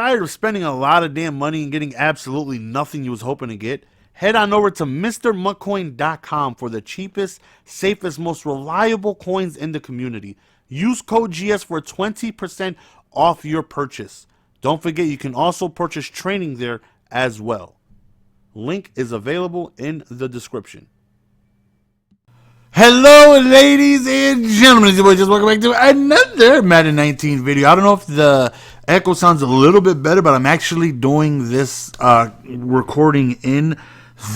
tired of spending a lot of damn money and getting absolutely nothing you was hoping to get? Head on over to MrMuckCoin.com for the cheapest, safest, most reliable coins in the community. Use code GS for 20% off your purchase. Don't forget, you can also purchase training there as well. Link is available in the description. Hello, ladies and gentlemen. It's your boy, just welcome back to another Madden 19 video. I don't know if the echo sounds a little bit better, but I'm actually doing this recording in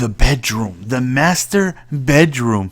the bedroom, the master bedroom.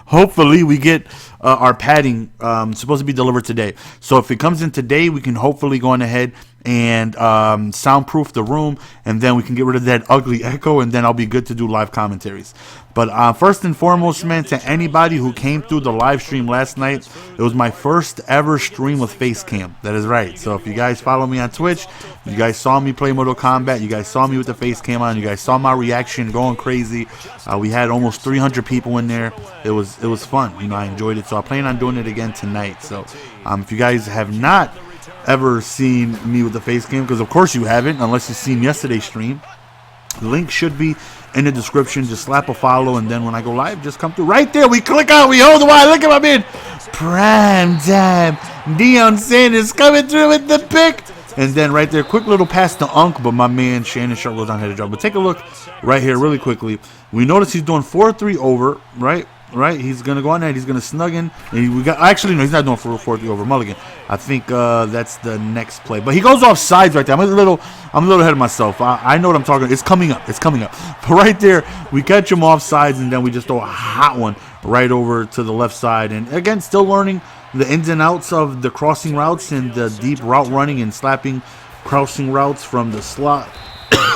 Hopefully we get our padding supposed to be delivered today. So if it comes in today, we can hopefully go on ahead and soundproof the room, and then we can get rid of that ugly echo, and then I'll be good to do live commentaries. But first and foremost, man, to anybody who came through the live stream last night, it was my first ever stream with face cam. That is right. So if you guys follow me on Twitch, you guys saw me play Mortal Kombat, you guys saw me with the face cam on, you guys saw my reaction going crazy. We had almost 300 people in there. It was fun. You know, I enjoyed it. So I plan on doing it again tonight. So if you guys have not ever seen me with the face cam, because of course you haven't unless you've seen yesterday's stream, the link should be in the description. Just slap a follow, and then when I go live, just come through right there. We click on, we hold the wire. Look at my man, prime time. Deion Sanders coming through with the pick, and then right there, quick little pass to Unc, but my man Shannon Sharp goes on head to drop. But take a look right here, really quickly. We notice he's doing 4-3 over, right? He's gonna go on there. He's gonna snug in, and we got actually no, he's not doing 4-3 over mulligan. I think that's the next play, but he goes off sides right there. I'm a little ahead of myself. I know what I'm talking. It's coming up. But right there, we catch him off sides, and then we just throw a hot one right over to the left side. And again, still learning the ins and outs of the crossing routes and the deep route running and slapping crossing routes from the slot.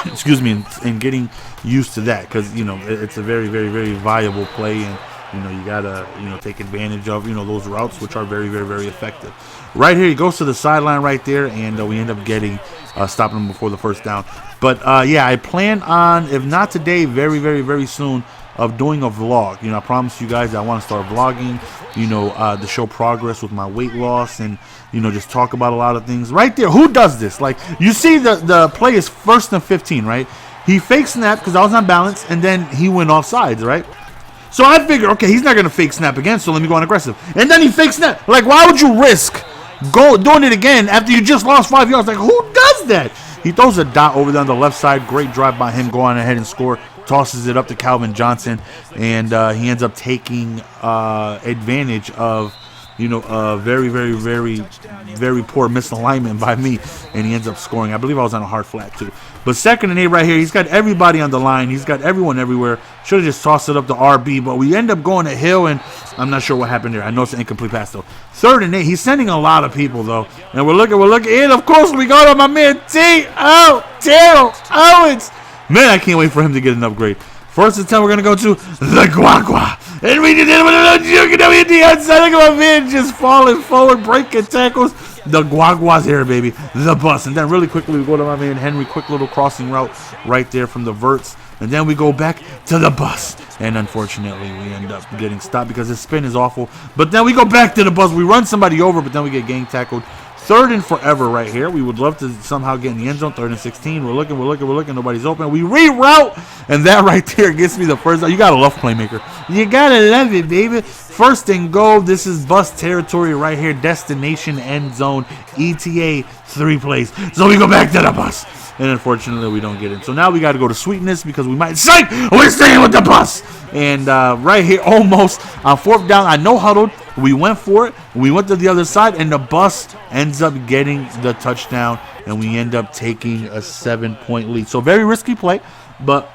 Excuse me, and getting used to that, because you know it's a very, very, very viable play, and you know you gotta take advantage of those routes, which are very, very, very effective. Right here, he goes to the sideline right there, and we end up getting stopping him before the first down. But yeah, I plan on, if not today, very, very, very soon, of doing a vlog. I promise you guys I want to start vlogging. To show progress with my weight loss, and just talk about a lot of things. Right there, who does this? Like, you see the play is 1st and 15, right? He fake snap because I was on balance, and then he went off sides, right? So I figured, okay, he's not gonna fake snap again, so let me go on aggressive. And then he fake snap. Like, why would you risk doing it again after you just lost 5 yards? Like, who does that? He throws a dot over there on the left side. Great drive by him, go on ahead and score. Tosses it up to Calvin Johnson, and he ends up taking advantage of very, very, very, very poor misalignment by me, and he ends up scoring. I believe I was on a hard flat too. But 2nd and 8 right here, he's got everybody on the line. He's got everyone everywhere. Should have just tossed it up to RB, but we end up going to Hill, and I'm not sure what happened there. I know it's an incomplete pass though. 3rd and 8, he's sending a lot of people though, and we're looking, and of course we got on my man Terrell Owens. Man, I can't wait for him to get an upgrade. 1st and 10, we're going to go to the Guagua. And we did it with a little juke, and then we hit the outside. Look at my man just falling forward, breaking tackles. The Guagua's here, baby. The bus. And then really quickly, we go to my man Henry. Quick little crossing route right there from the verts. And then we go back to the bus. And unfortunately, we end up getting stopped because his spin is awful. But then we go back to the bus. We run somebody over, but then we get gang tackled. 3rd and forever right here. We would love to somehow get in the end zone. 3rd and 16. We're looking. Nobody's open. We reroute, and that right there gets me the first down. You gotta love playmaker. You gotta love it, baby. 1st and goal. This is bus territory right here. Destination end zone. ETA 3 plays. So we go back to the bus, and unfortunately we don't get it. So now we got to go to sweetness because we might. Psych! We're staying with the bus. And right here, almost on 4th down, I no huddled. We went for it. We went to the other side, and the bus ends up getting the touchdown, and we end up taking a 7-point lead. So very risky play, but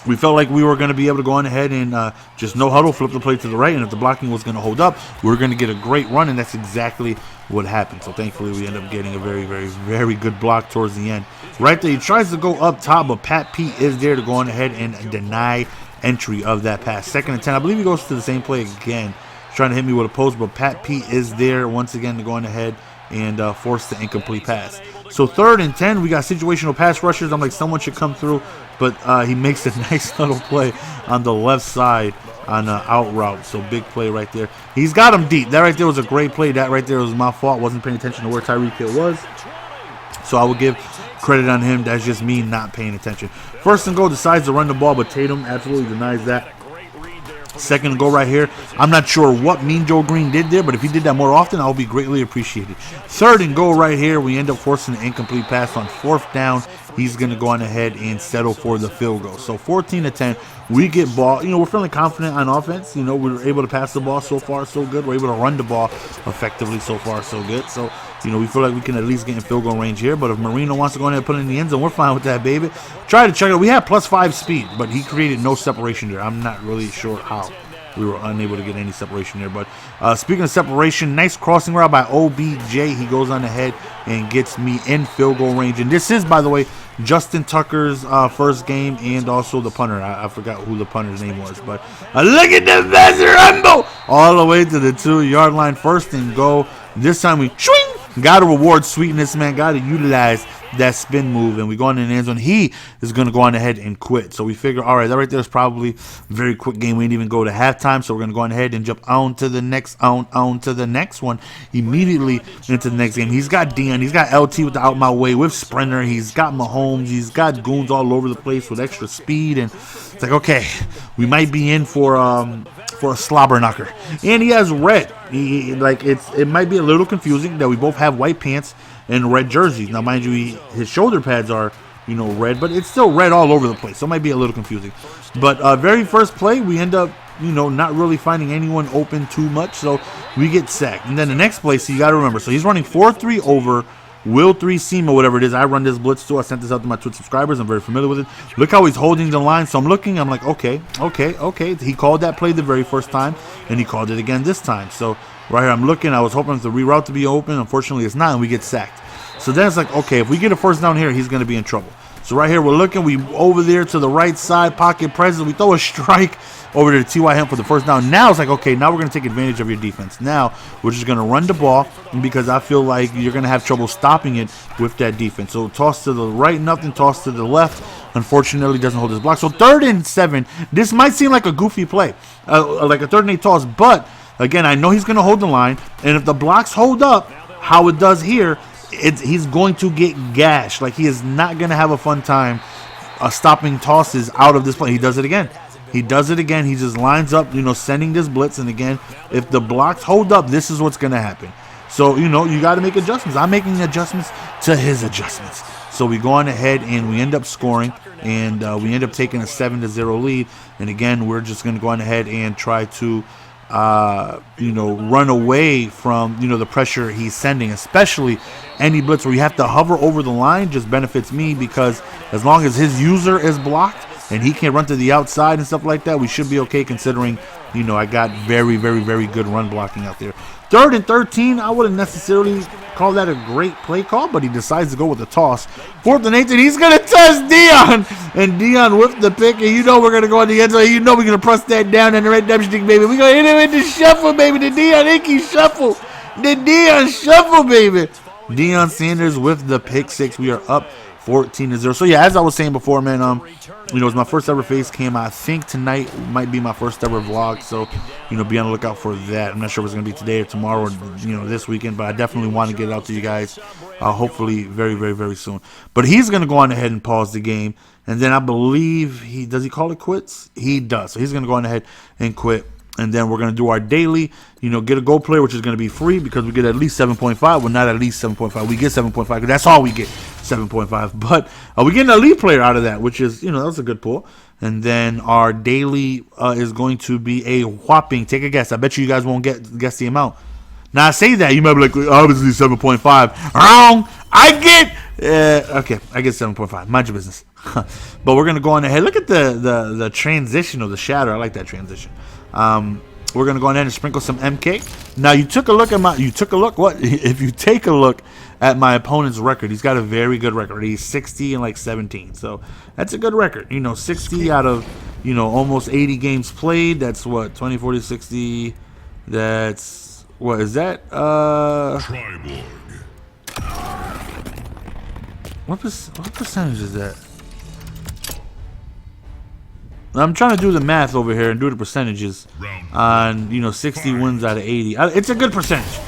we felt like we were going to be able to go on ahead and just no huddle, flip the play to the right, and if the blocking was going to hold up, we were going to get a great run, and that's exactly what happened. So thankfully, we end up getting a very, very, very good block towards the end. Right there, he tries to go up top, but Pat Pete is there to go on ahead and deny entry of that pass. 2nd and 10, I believe he goes to the same play again. Trying to hit me with a post, but Pat Pete is there once again to go on ahead and force the incomplete pass. So 3rd and 10, we got situational pass rushers. I'm like, someone should come through, but he makes a nice little play on the left side on an out route. So big play right there. He's got him deep. That right there was a great play. That right there was my fault. Wasn't paying attention to where Tyreek Hill was. So I will give credit on him. That's just me not paying attention. First and goal, decides to run the ball, but Tatum absolutely denies that. Second and goal right here. I'm not sure what Mean Joe Green did there, but if he did that more often, I'll be greatly appreciated. Third and goal right here. We end up forcing an incomplete pass on fourth down. He's going to go on ahead and settle for the field goal. So 14-10. We get ball. We're feeling confident on offense. We're able to pass the ball so far, so good. We're able to run the ball effectively so far, so good. So, we feel like we can at least get in field goal range here. But if Marino wants to go in there and put it in the end zone, we're fine with that, baby. Try to check it. We have +5 speed, but he created no separation there. I'm not really sure how we were unable to get any separation there. But speaking of separation, nice crossing route by OBJ. He goes on ahead and gets me in field goal range. And this is, by the way, Justin Tucker's first game and also the punter. I forgot who the punter's name was. But look at the Veserambo! All the way to the 2-yard line. First and goal. This time we swing. Got to reward sweetness, man. Got to utilize that spin move, and we go in the end zone. He is going to go on ahead and quit. So we figure, all right, that right there is probably a very quick game. We didn't even go to halftime, so we're going to go on ahead and jump on to the next one immediately into the next game. He's got Deion. He's got LT with the out my way with Sprinter. He's got Mahomes. He's got goons all over the place with extra speed, and it's like, okay, we might be in for a slobber knocker. And he has red. It might be a little confusing that we both have white pants and red jerseys. Now, mind you, his shoulder pads are, red, but it's still red all over the place. So it might be a little confusing. But very first play, we end up, not really finding anyone open too much. So we get sacked. And then the next play, so you got to remember. So he's running 4-3 over Will 3 seam or whatever it is. I run this blitz too. I sent this out to my Twitch subscribers. I'm very familiar with it. Look how he's holding the line. So I'm looking. I'm like, okay. He called that play the very first time, and he called it again this time. So right here, I'm looking. I was hoping the reroute to be open. Unfortunately, it's not, and we get sacked. So then it's like, okay, if we get a first down here, he's going to be in trouble. So right here, we're looking. We over there to the right side, pocket presence. We throw a strike over to T.Y. Hemp for the first down. Now it's like, okay, now we're going to take advantage of your defense. Now we're just going to run the ball because I feel like you're going to have trouble stopping it with that defense. So toss to the right, nothing. Toss to the left. Unfortunately, doesn't hold his block. So 3rd and 7. This might seem like a goofy play, like a 3rd and 8 toss. But, again, I know he's going to hold the line. And if the blocks hold up, how it does here, he's going to get gashed. Like, he is not going to have a fun time stopping tosses out of this play. He does it again. He just lines up, sending this blitz. And again, if the blocks hold up, this is what's going to happen. So, you got to make adjustments. I'm making adjustments to his adjustments. So we go on ahead and we end up scoring. And we end up taking a 7-0 lead. And again, we're just going to go on ahead and try to run away from, the pressure he's sending, especially any blitz where you have to hover over the line just benefits me because as long as his user is blocked and he can run to the outside and stuff like that, we should be okay considering, I got very, very, very good run blocking out there. 3rd and 13, I wouldn't necessarily call that a great play call, but he decides to go with the toss. 4th and 18, he's going to test Deion. And Deion whipped the pick, and we're going to go in the end zone. We're going to press that down in the redemption stick, baby. We're going to hit him in the shuffle, baby. The Deion Ickey shuffle. The Deion shuffle, baby. Deion Sanders with the pick 6. We are up 14-0. So yeah, as I was saying before, man, it was my first ever face cam. I think tonight might be my first ever vlog. So, be on the lookout for that. I'm not sure if it's gonna be today or tomorrow or this weekend, but I definitely want to get it out to you guys. Hopefully very, very, very soon. But he's gonna go on ahead and pause the game, and then I believe he call it quits? He does. So he's gonna go on ahead and quit. And then we're going to do our daily, get a goal player, which is going to be free because we get at least 7.5. Well, not at least 7.5. We get 7.5 because that's all we get, 7.5. But we get an elite player out of that, which is, that's a good pull. And then our daily is going to be a whopping, take a guess. I bet you guys won't guess the amount. Now, I say that, you might be like, obviously 7.5. Wrong. I get 7.5. Mind your business. But we're going to go on ahead. Look at the transition of the shadow. I like that transition. We're going to go on ahead and sprinkle some MK. Now, if you take a look at my opponent's record, he's got a very good record. He's 60 and 17. So that's a good record. 60 out of, almost 80 games played. That's what, 20, 40, 60. That's, what is that? What percentage is that? I'm trying to do the math over here and do the percentages on, 60 wins out of 80. It's a good percentage.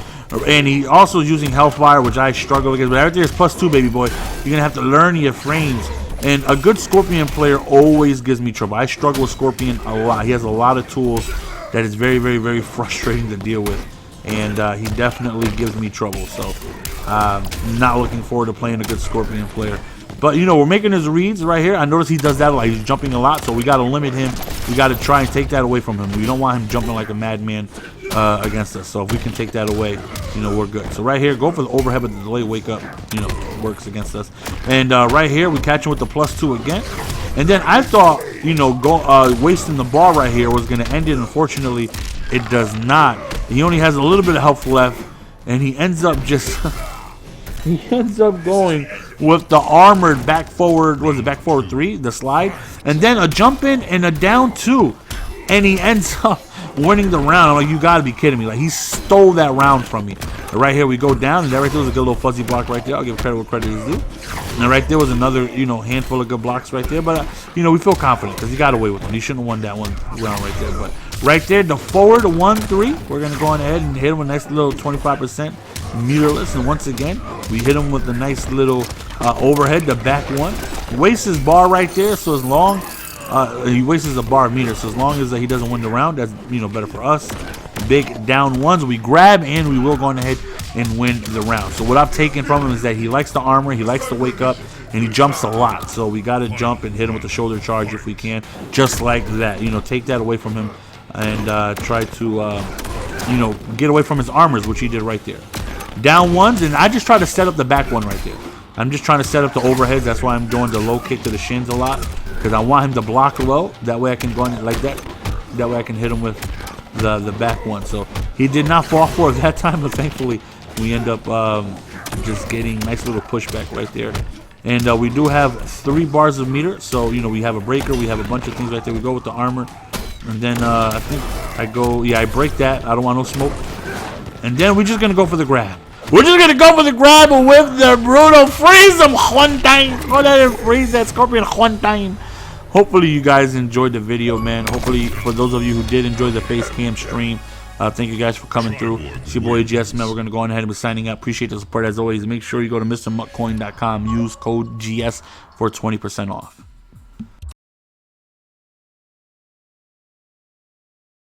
And he also is using Hellfire, which I struggle against. But right there is +2, baby boy. You're going to have to learn your frames. And a good Scorpion player always gives me trouble. I struggle with Scorpion a lot. He has a lot of tools that is very, very, very frustrating to deal with. And he definitely gives me trouble. So not looking forward to playing a good Scorpion player. But, you know, we're making his reads right here. I notice he does that a lot. He's jumping a lot, so we got to limit him. We got to try and take that away from him. We don't want him jumping like a madman against us. So if we can take that away, you know, we're good. So right here, go for the overhead, but the delay wake up, you know, works against us. And right here, we catch him with the +2 again. And then I thought, you know, wasting the ball right here was going to end it. Unfortunately, it does not. He only has a little bit of health left, and he ends up just... he ends up going with the armored back forward, what was it, back forward 3, the slide, and then a jump in and a down 2, and he ends up winning the round. I'm like, you gotta be kidding me. Like, he stole that round from me. But right here we go down, and that right there was a good little fuzzy block right there. I'll give credit where credit is due. And right there was another, you know, handful of good blocks right there. But, you know, we feel confident because he got away with it. He shouldn't have won that one round right there. But right there, the forward 1-3, we're going to go on ahead and hit him with a nice little 25% meterless. And once again, we hit him with a nice little overhead, the back 1. Wastes his bar right there, so as long... he wastes a bar meter, so as long as he doesn't win the round, that's, you know, better for us. Big down 1s, we grab, and we will go on ahead and win the round. So what I've taken from him is that he likes the armor, he likes to wake up, and he jumps a lot. So we got to jump and hit him with the shoulder charge if we can, just like that. You know, take that away from him and try to, you know, get away from his armors, which he did right there. Down 1s, and I just try to set up the back 1 right there. I'm just trying to set up the overheads. That's why I'm doing the low kick to the shins a lot, because I want him to block low. That way I can go in like that. That way I can hit him with the back 1. So he did not fall for it that time, but thankfully we end up just getting nice little pushback right there. And we do have 3 bars of meter. So, you know, we have a breaker. We have a bunch of things right there. We go with the armor. And then I think I go, yeah, I break that. I don't want no smoke. And then we're just going to go for the grab. We're just going to go for the grab with the brutal freeze him one time. Go ahead and freeze that Scorpion one time. Hopefully you guys enjoyed the video, man. Hopefully for those of you who did enjoy the face cam stream, thank you guys for coming through. It's your boy GS, man. We're going to go on ahead and be signing out. Appreciate the support as always. Make sure you go to MrMuckCoin.com. Use code GS for 20% off.